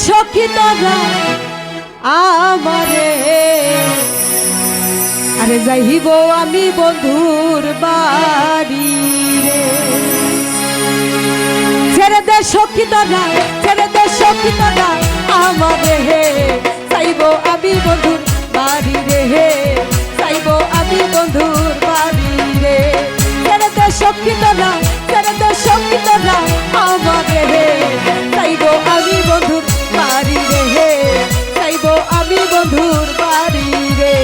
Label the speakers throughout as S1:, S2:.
S1: সখী তোরা আমারে আরে যাইব আমি বন্ধুর বাড়ি রে ছেড়ে দে সখী তোরা ছেড়ে দে সখী তোরা আমারে হে যাইব আমি বন্ধুর বাড়ি রে হে যাইব আমি বন্ধুর বাড়ি রে ছেড়ে দে সখী তোরা ছেড়ে দে সখী তোরা আমারে হে যাইব আমি বন্ধুর বাড়ি রে হে যাইব আমি বন্ধুর বাড়ি রে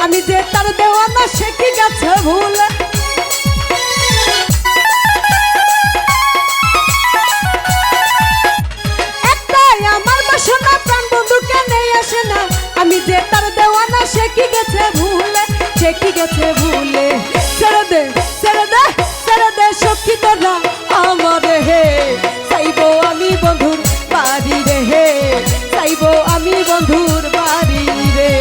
S1: আমি যে তার দেওয়ানা সে কি গেছে ভুল একটাই আমার বাসনা প্রাণ বন্ধু কেন আসে না আমি যে তার দেওয়ানা সে কি গেছে ভুলে সে কি গেছে ভুলে ছেড়ে দে ছেড়ে দে ছেড়ে দে সখী তোরা আমারে হে চাইব আমি বন্ধুর বাড়ি রে হে চাইব আমি বন্ধুর বাড়ি রে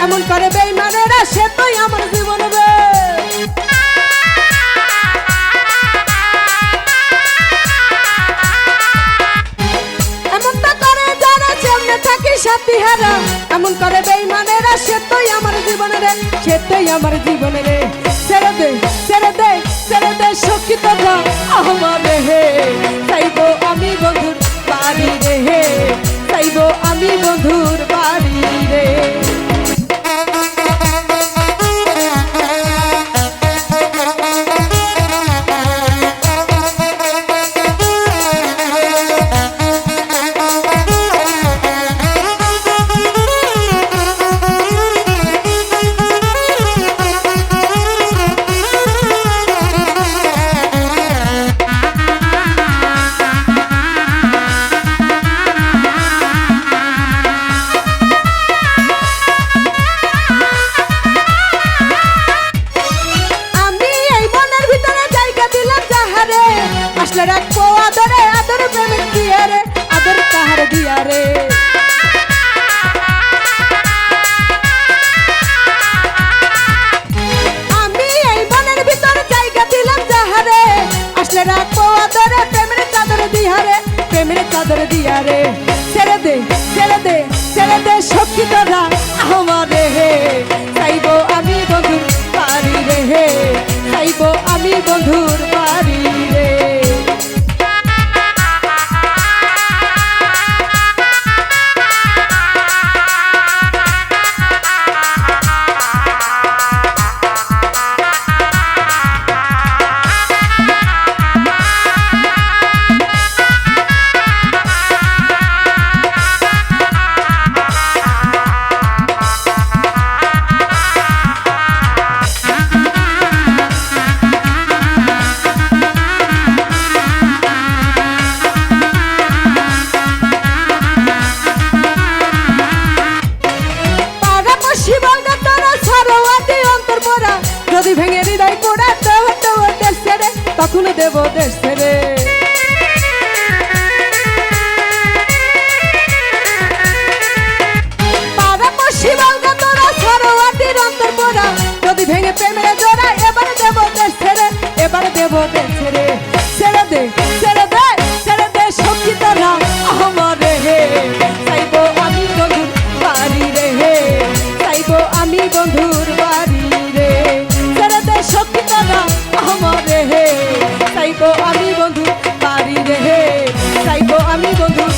S1: এমন করে বেঈমানেরা সে তুই আমার জীবন এমন তো করে যারা সামনে থাকি সাথী হারা এমন করে বেঈমানেরা সে তুই আমার জীবন রে সে তুই আমার জীবন রে ছেড়ে দে ছেড়ে দে ছেড়ে দে সখী তোরা আমারে হে চাইব আমি বন্ধুর বাড়ি রে হে চাইব আমি বন্ধুর বাড়ি রে রাখবো আদরে আদর প্রেমিক দিয়া রে আদর কাহার দিয়া রে আমি এই মনের ভিতরে জায়গা দিলাম যাহারে আসলে রাখবো আদরে প্রেমের চাদর দিয়া রে প্রেমের চাদর দিয়া রে ছেড়ে দে ছেড়ে দে ছেড়ে দে সখী তোরা আমারে হে চাইব আমি বন্ধুর বাড়ি রে হে চাইব আমি বন্ধুর বাড়ি রে যদি ভেঙে হৃদয় পোড়া তো দেশ ছেড়ে তখন দেব দেশ ছেড়ে যদি ভেঙে প্রেমের জোড়া এবার দেব দেশ ছেড়ে এবার দেব দেশ ছেড়ে ছেড়ে দে ছেড়ে দে ছেড়ে দে সখী তোরা আমারে হে চাইব আমি বন্ধুর বাড়ি রে হে চাইব আমি বন্ধুর বাড়ি রে ছেড়ে দে সখী তোরা আমারে হে চাইব আমি বন্ধু আমি বন্ধুর